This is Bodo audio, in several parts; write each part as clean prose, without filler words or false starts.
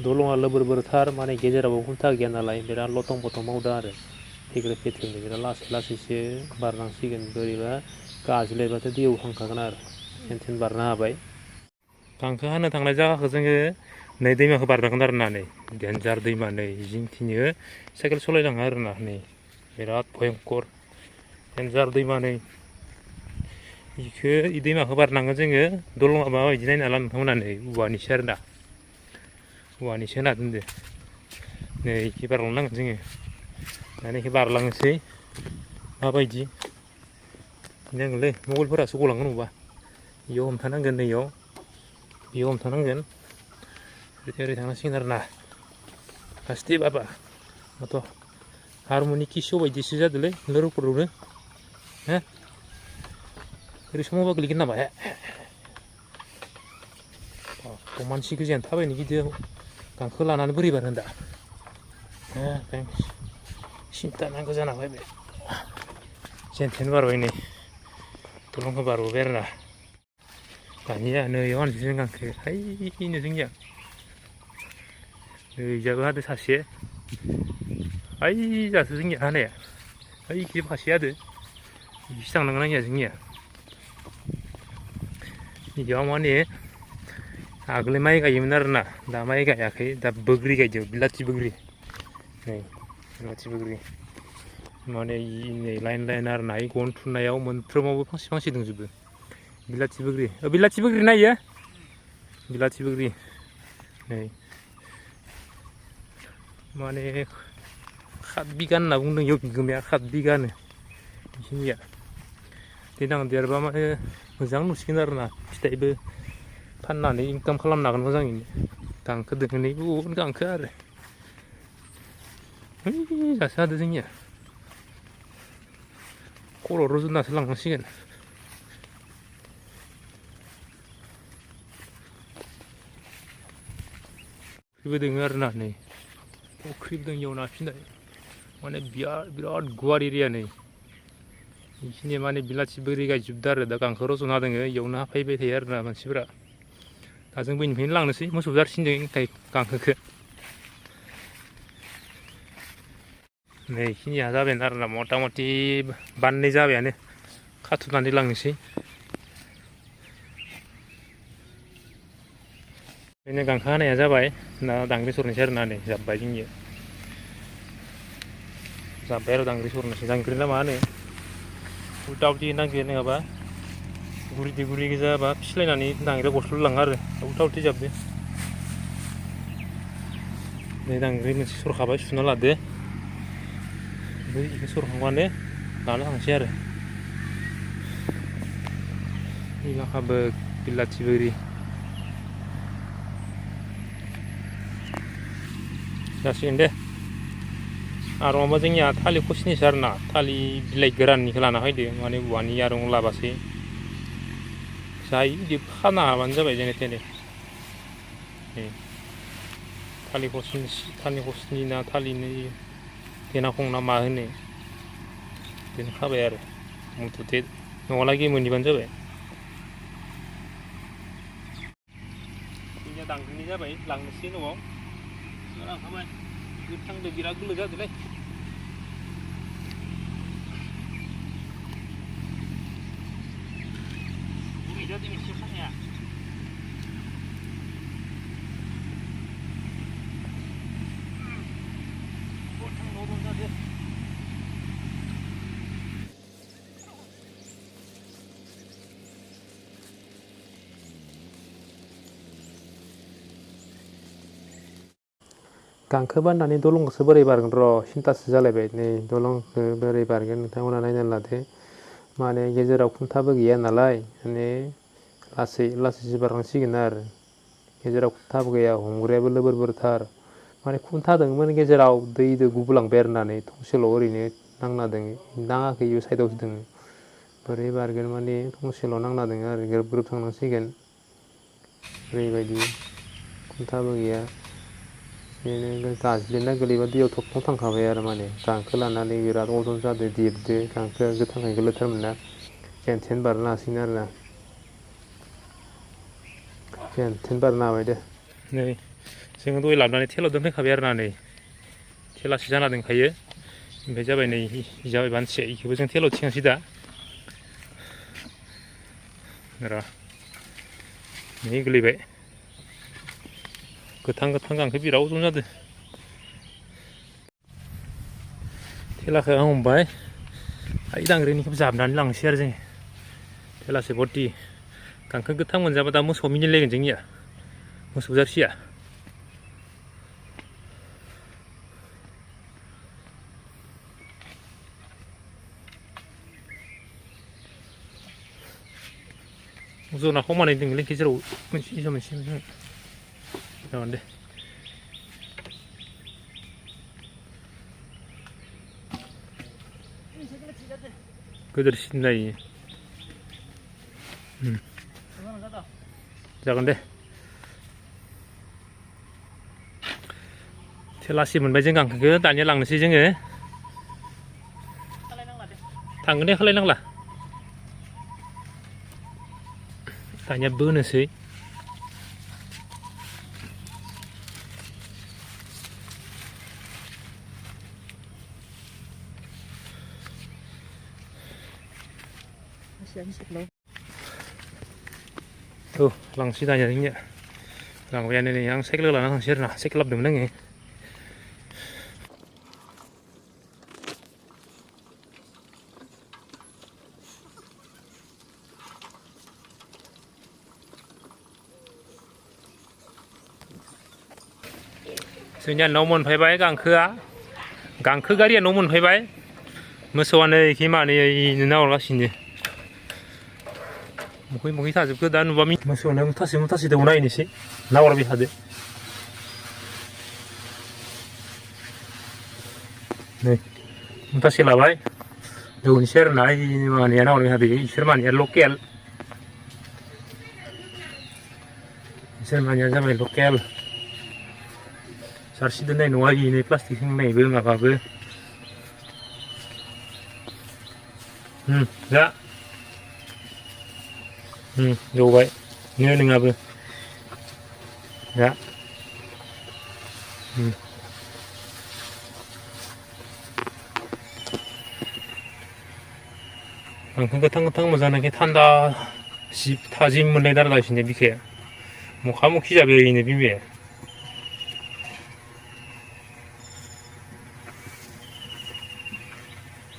दलङा लोबोर-बोरथार माने गेजेरावबो खुन्था गैया नालाय बिराद लथं-फथं मावदों आरो फेग्रे-फेथ्रेनो बिराद लासै-लासैसो बारलांसिगोन बोरैबा गाज्लायबाथ' दैयाव थांखागोन आरो जेनथेन बारनो हाबाय। गांखो हानो थांनाय जायगाखौ जोङो नै दैमाखौ बारनांगोन आरो ना नै देन्जार दैमा नै जिंथिंयो साइकेल सलायलाङो आरोना नै बिराद भयंकर देन्जार दैमा नै इखो इ दैमाखौ बारनांगोन जोङो दलङा माबायदि नायना ला नोंथांमोना नै औवानिसो आरोना औवानिसो होना दोनदो नै इखि बारलांनांगोन जोङो दाना इखो बारलांनोसै माबायदि गिनांगोनलै मबाइलफोरासो गलांगोन अबा इयाव हमथानांगोन नै इयाव बेयाव हमथानांगोन ओरै थांनांसिगोन आरोना आस्थे बाबा माथ' हारमुनि किसु बायदिसो जादोलै लोर-फोरनो हो ओरै समावबा गोलैगोन नामा मानसि गोजायानो थाबायनो गिदों गांखो लानानै बोरै बारनो दा सिन्था नांगौ जाना फैबाय जेनथेन बारबाय नै दलंखौ बारबोबाय आरोना दानिया नैयाव हानोसै जों गांखो हैनो जोंनिया ओइजाबो हादो सासे ओइजासो जोंनिया हानाया ओइखि फासे हादो इखिसो थांनांगोन आंनिया जोंनिया इयाव माने आगोल माइ गायोमोन आरोना दा माइ गायाखै दा बोग्रि गायदों बिलाथि बोग्रि नै बिलाथि बोग्रि माने नै लाइन लाइन आरोना इ गन थुनायाव मोनफ्रोमावबो फांसे फांसे दंजोबो बिलाथि बोग्रि ना इयो बिलाथि बोग्रि नै माने 7 बिगा होनना बुंदों इयाव बिगोमाया 7 बिगानो इखिनिया देनां देरबा माने मोजां नुसिगोन आरोना फिथाइबो फाननानै इनकाम खालामनो हागोन मोजाङैनो गांखो दोखोनै बहुद गांखो आरो ओइजासो हादो जोंनिया खर' रुजुननासो लांनांसिगोन फुख्रिबो दोङो आरोना नै फुख्रिबो दं इयाव ना फिसिनाय माने बिराद गुवार एरिया नै इखिनिया माने बिलाथि बोग्रि गायजोबदों आरो दा गांखो रज'ना दोङो इयावनो हाफैबाय थायो आरोना मानसिफोरा दा जोंबो इनिफ्रायनो लांनोसै मोसौ जारसिजों गांखोखो नै इखिनिया जाबायानो आरोना मथा मथि बाननै जाबायानो खाथुमनानै लांनोसै बेनो गांखो हानाया जाबाय दा दांग्रि सरनोसै आरोना नै जाब्बाय जोंनिया जाब्बाय आरो दांग्रि सरनोसै दांग्रि ना मा होनो उल्था उल्थि नांगो नङाबा गुरिदो गुरि गोजाबा फिस्लायनानै दांग्रिया गस्ल'लाङो आरो उल्था उल्थि जाबदो नै दांग्रि मोनसे सरखाबाय सुना लादो ओमफ्राय बेखौ सरखांबानो लाना थांसै आरो इलाखाबो बिलाथि बोग्रि जासिगोन दे आरो माबा जोंनिया थालिर खसिनिसो आरोना थालिर बिलाइ गोराननिखौ लाना फैदो माने औवानि आरं लाबासो जायो बिदि खाना हाबानो जाबाय जेने थेने थालिर खसनि ना थालिरनि देनाखं ना मा होनो बिदिनो खाबाय आरो मुथुथे न'आवलागि मोनहैबानो जाबाय जोंनिया दांग्रिनि जाबाय लांनोसै न'आव लांखाबाय गोथांदो बिराद गोलो जादोलै गुरै जादों एसे खानाया गांखो बाननानै दलंखौसो बोरै बारगोन र' सिन्थासो जालायबाय नै दलंखौ बोरै बारगोन नोंथांमोना नायनानै लादो माने गेजेराव खुन्थाबो गैया नालाय माने लासै लासैसो बारलांसिगोन आरो गेजेराव खुन्थाबो गैया हमग्रायाबो लोबोर बोरथार माने खुन्था दङमोन गेजेराव दैजों गुबुलांबाय आरो नानै थंसेल' ओरैनो नांना दोङो नाङाखै इयो साइडआवसो दोङो बोरै बारगोन माने थंसेल' नांना दोङो आरो ग्रोब ग्रोब थांनांसिगोन ओरैबायदि खुन्थाबो गैया बिदिनो गाज्लिना गोलैबा दैयाव थबथां थांखाबाय आरो माने गांखो लानानै बिराद अजन जादो देरदो गांखोआ गोथाङै गोलोथारमोन ना जेन थेन बारनो हासिगोन आरोना जेन थेन बारनो हाबाय दे नै जोङो दहाय लाबोनानै थेलायाव दोनफैखाबाय आरो ना नै थेलासे जाना दंखायो ओमफ्राय जाबाय नै जाबाय मानसिया इखौबो जों थेलायाव थिखांसै दा र' नै गोलैबाय गोथां गोथां गांखो बिराद अजन जादों थेलाखौ आं हमबाय आइ दांग्रिनिखौबो जाबनानै लांसै आरो जों थेलासे भर्ति गांखो गोथां मोनजाबा दा मोसौ मिनिलायगोन जोंनिया मोसौ जारसिया अजना खमानै दंलै गेजेराव मोनसे जागोन दे गोदोरसिन जायो जागोन दे थेलासे मोनबाय जों गांखोखौ दानिया लांनोसै जोङो थांगोन दे खालायनांला दानिया बोनोसै औ लांसै दानिया जोंनिया लांबायानो नै आं साइकेल लाना थांसै आरो ना साइकेल लाबोदोंमोन आङो जोंनिया न' मोनफैबाय गांखो गारिया न' मोनफैबाय मोसौआनो एखे मानैनो नाहरगासिनो मखै थाजोबखो दा नुबा मोसौआनो मुथासे दङ नायनोसै नाहरबाय थादो नै मुथासे लाबाय दौनोसै आरो ना मानैया नाहरबाय थादो इसोर मानैया लकेल इसोर मानैया जाबाय लकेल जारसि दोननाय नङा इनो प्लास्टिक होनायबो माबाबो जा जौबाय नो नोंहाबो जा गांखो गोथां मोजांनाखि थान्दा थाजिम मोननाय दारगासिनो बिखाया मखा मखि जाबाय ओरैनो बिमाया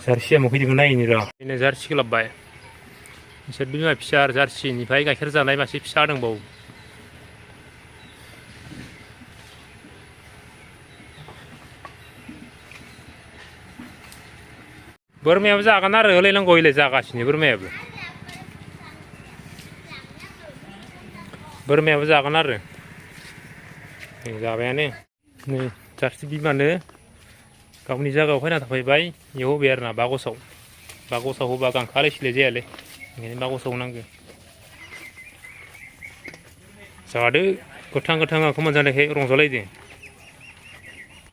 जारसिया मखैदों नायनो र' बिदिनो जारसिखौ लाबोबाय बिसोर बिमा फिसा आरो जारसिनिफ्राय गाइखेर जानाय मासे फिसा दंबावो बोरमायाबो जागोन आरो होलायनांगौ हयलाय जागासिनो बोरमायाबो जागोन आरो जाबायानो नै जारसि बिमानो गावनि जायगायाव फैना थाफैबाय बेयाव होबाय आरो ना बागसाव होबा गांखोआलाय सिलाय जायालै ओंखायनो बागसाव नांगौ जादो गोथां गांखो मोनजानायखाय रंजालायदों